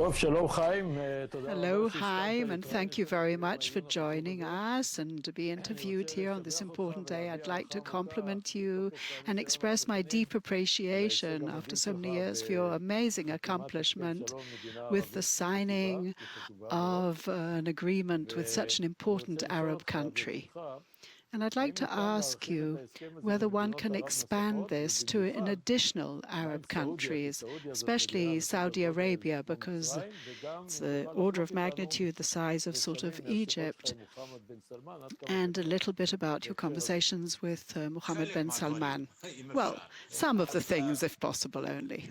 Hello, Haim, and thank you very much for joining us and to be interviewed here on this important day. I'd like to compliment you and express my deep appreciation after so many years for your amazing accomplishment with the signing of an agreement with such an important Arab country. And I'd like to ask you whether one can expand this to in additional Arab countries, especially Saudi Arabia, because it's the order of magnitude the size of sort of Egypt, and a little bit about your conversations with Mohammed bin Salman. Well, some of the things, if possible, only.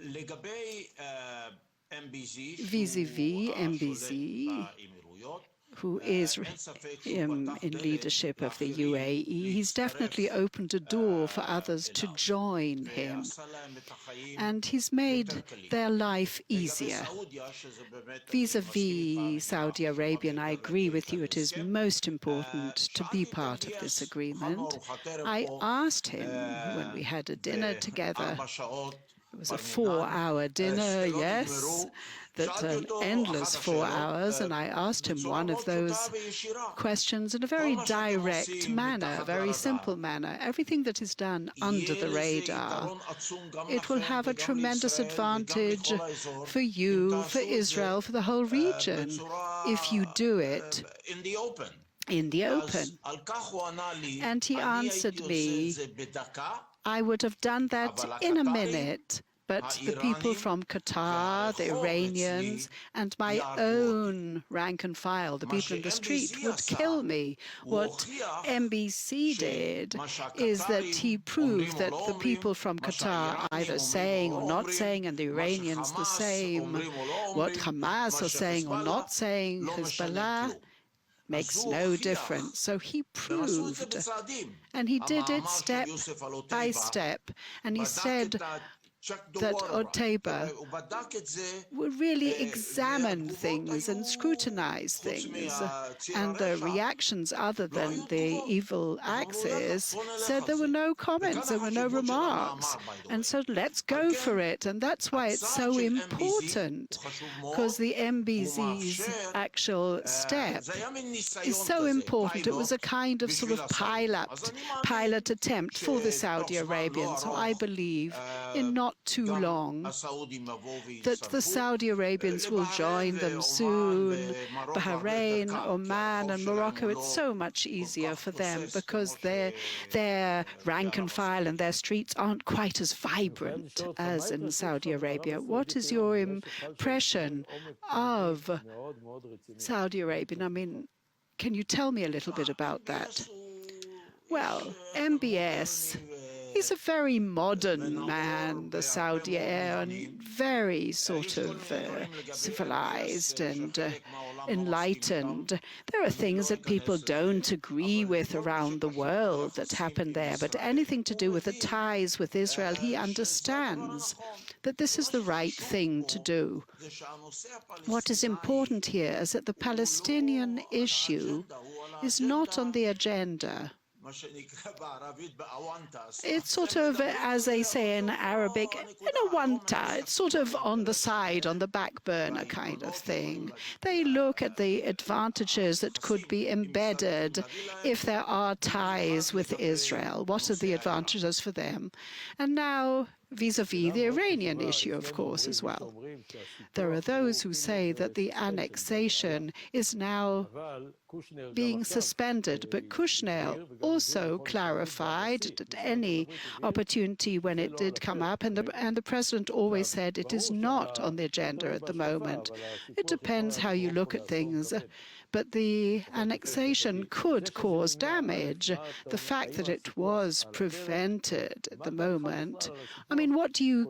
Vis-a-vis MBZ, who is in leadership of the UAE, he's definitely opened a door for others to join him. And he's made their life easier. Vis-a-vis Saudi Arabia, and I agree with you, it is most important to be part of this agreement. I asked him when we had a dinner together, it was a 4-hour dinner, yes, that's an endless 4 hours, and I asked him one of those questions in a very direct manner, a very simple manner. Everything that is done under the radar, it will have a tremendous advantage for you, for Israel, for the whole region, if you do it in the open. And he answered me, I would have done that in a minute, but the people from Qatar, the Iranians, and my own rank and file, the people in the street, would kill me. What MBC did is that he proved that the people from Qatar are either saying or not saying, and the Iranians the same, what Hamas are saying or not saying, Hezbollah, makes no difference. So he proved, and he did it step by step, and he said that Otaiba would really examine things and scrutinize things, and the reactions other than the evil axis said there were no comments, there were no remarks, and so let's go for it. And that's why it's so important, because the MBZ's actual step is so important. It was a kind of sort of pilot attempt for the Saudi Arabians. So I believe in not too long that the Saudi Arabians will join them soon. Bahrain, Oman, and Morocco, it's so much easier for them because their rank and file and their streets aren't quite as vibrant as in Saudi Arabia. What is your impression of Saudi Arabia? I mean, can you tell me a little bit about that? Well, MBS, he's a very modern man, the Saudi heir, and very sort of civilized and enlightened. There are things that people don't agree with around the world that happen there, but anything to do with the ties with Israel, he understands that this is the right thing to do. What is important here is that the Palestinian issue is not on the agenda. It's sort of, as they say in Arabic, it's sort of on the side, on the back burner kind of thing. They look at the advantages that could be embedded if there are ties with Israel. What are the advantages for them? And now, vis-a-vis the Iranian issue, of course, as well. There are those who say that the annexation is now being suspended, but Kushner also clarified at any opportunity when it did come up, and the president always said it is not on the agenda at the moment. It depends how you look at things. But the annexation could cause damage. The fact that it was prevented at the moment. I mean,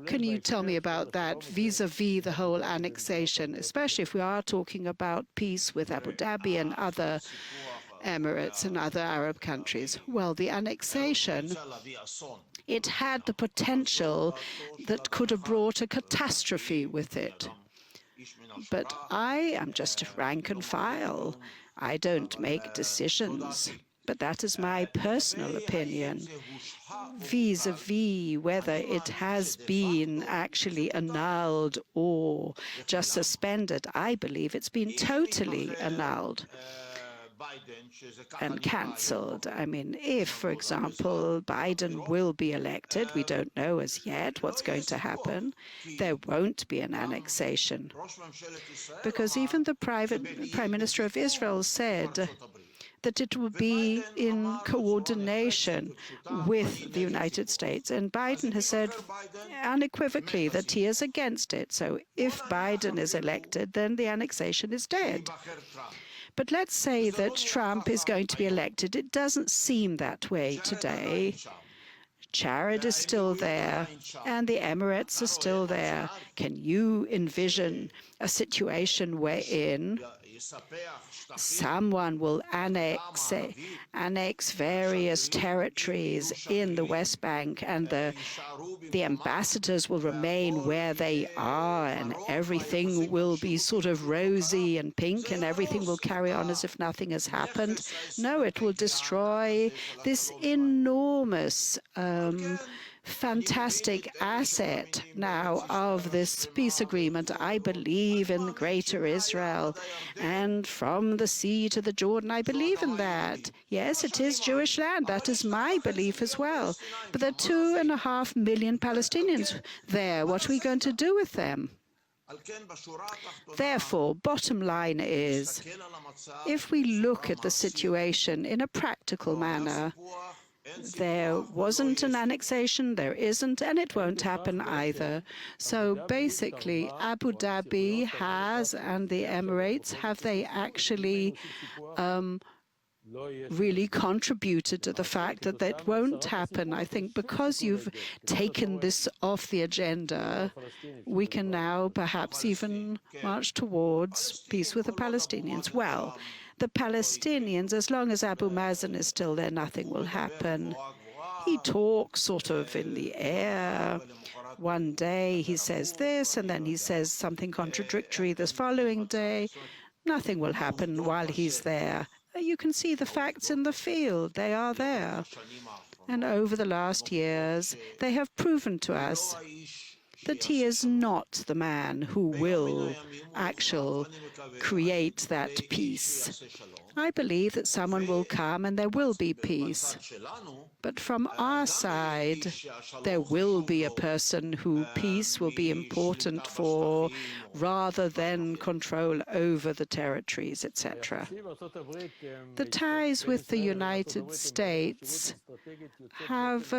can you tell me about that vis-a-vis the whole annexation, especially if we are talking about peace with Abu Dhabi and other Emirates and other Arab countries? Well, the annexation, it had the potential that could have brought a catastrophe with it. But I am just rank and file. I don't make decisions. but that is my personal opinion. Vis-a-vis whether it has been actually annulled or just suspended, I believe it's been totally annulled and cancelled. I mean, if, for example, Biden will be elected, we don't know as yet what's going to happen, there won't be an annexation. Because even the Prime Minister of Israel said that it will be in coordination with the United States. And Biden has said unequivocally that he is against it. So if Biden is elected, then the annexation is dead. But let's say that Trump is going to be elected. It doesn't seem that way today. Jared is still there, and the Emirates are still there. Can you envision a situation wherein someone will annex various territories in the West Bank, and the ambassadors will remain where they are, and everything will be sort of rosy and pink, and everything will carry on as if nothing has happened? No, it will destroy this enormous fantastic asset now of this peace agreement. I believe in Greater Israel, and from the sea to the Jordan, I believe in that. Yes, it is Jewish land. That is my belief as well. But there are 2.5 million Palestinians there. What are we going to do with them? Therefore, bottom line is, if we look at the situation in a practical manner, there wasn't an annexation, there isn't, and it won't happen either. So basically, Abu Dhabi has, and the Emirates, have they actually really contributed to the fact that that won't happen? I think because you've taken this off the agenda, we can now perhaps even march towards peace with the Palestinians. Well, the Palestinians, as long as Abu Mazen is still there, nothing will happen. He talks sort of in the air. One day he says this, and then he says something contradictory this following day. Nothing will happen while he's there. You can see the facts in the field. They are there. And over the last years, they have proven to us that he is not the man who will actually create that peace. I believe that someone will come and there will be peace. But from our side, there will be a person who peace will be important for, rather than control over the territories, etc. The ties with the United States have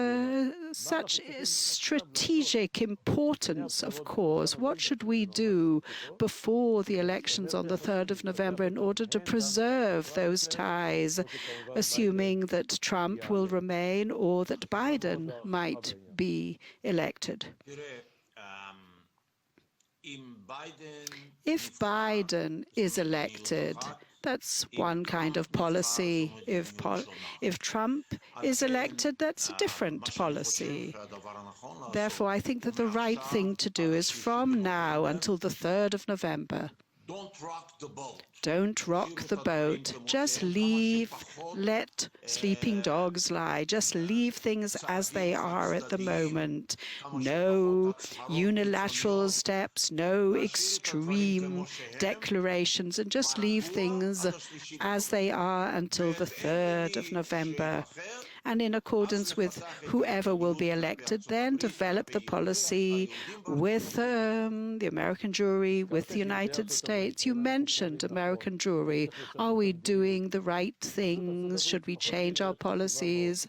such strategic importance, of course. What should we do before the elections on the 3rd of November in order to preserve those ties, assuming that Trump will remain or that Biden might be elected? If Biden is elected, that's one kind of policy. If Trump is elected, that's a different policy. Therefore, I think that the right thing to do is from now until the 3rd of November, don't rock the boat. Just let sleeping dogs lie. Just leave things as they are at the moment. No unilateral steps, no extreme declarations, and just leave things as they are until the 3rd of November. And in accordance with whoever will be elected, then develop the policy with the American Jewry, with the United States. You mentioned American Jewry. Are we doing the right things? Should we change our policies?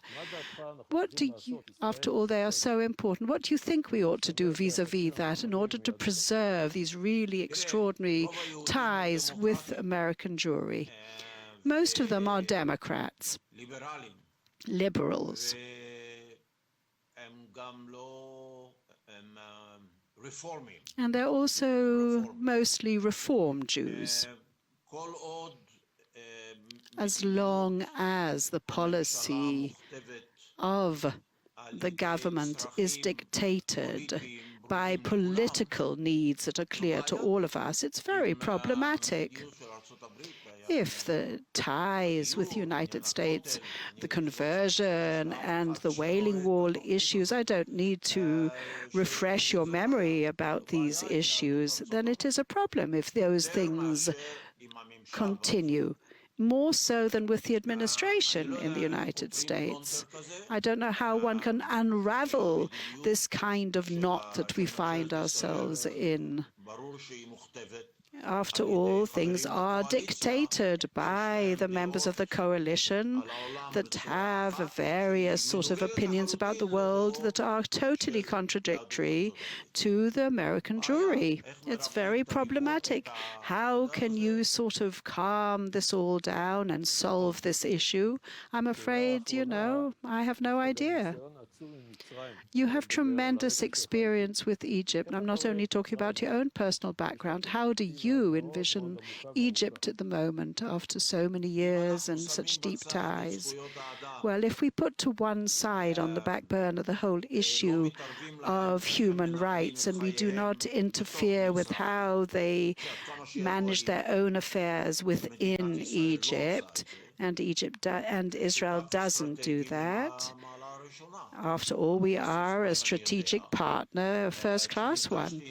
What do you, after all, they are so important. What do you think we ought to do vis-a-vis that in order to preserve these really extraordinary ties with American Jewry? Most of them are Democrats, liberals. And they're also mostly Reform Jews. As long as the policy of the government is dictated by political needs that are clear to all of us. It's very problematic. If the ties with the United States, the conversion and the Wailing Wall issues, I don't need to refresh your memory about these issues, then it is a problem if those things continue, more so than with the administration in the United States. I don't know how one can unravel this kind of knot that we find ourselves in. After all, things are dictated by the members of the coalition that have various sort of opinions about the world that are totally contradictory to the American jury. It's very problematic. How can you sort of calm this all down and solve this issue? I'm afraid, I have no idea. You have tremendous experience with Egypt. And I'm not only talking about your own personal background. How do you envision Egypt at the moment after so many years and such deep ties? Well, if we put to one side on the back burner the whole issue of human rights, and we do not interfere with how they manage their own affairs within Egypt, and Israel doesn't do that. After all, we are a strategic partner, a first-class one.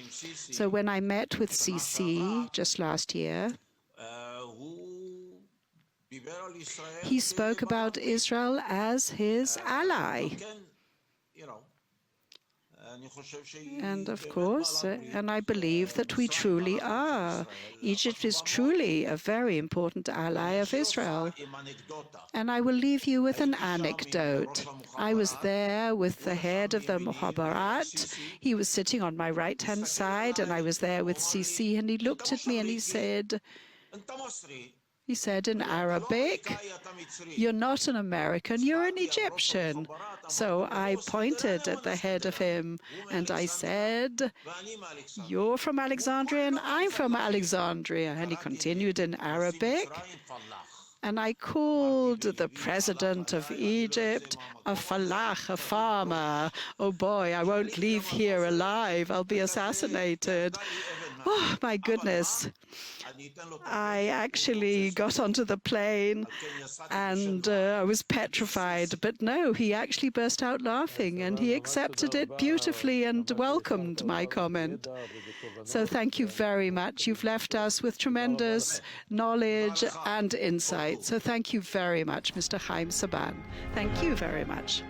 So when I met with Sisi just last year, he spoke about Israel as his ally. And of course, and I believe that we truly are. Egypt is truly a very important ally of Israel. And I will leave you with an anecdote. I was there with the head of the Muhabarat. He was sitting on my right-hand side, and I was there with Sisi, and he looked at me and he said in Arabic, "You're not an American, you're an Egyptian." So I pointed at the head of him and I said, "You're from Alexandria and I'm from Alexandria." And he continued in Arabic. And I called the president of Egypt a falach, a farmer. Oh boy, I won't leave here alive. I'll be assassinated. Oh, my goodness. I actually got onto the plane and I was petrified. But no, he actually burst out laughing and he accepted it beautifully and welcomed my comment. So thank you very much. You've left us with tremendous knowledge and insight. So thank you very much, Mr. Haim Saban. Thank you very much.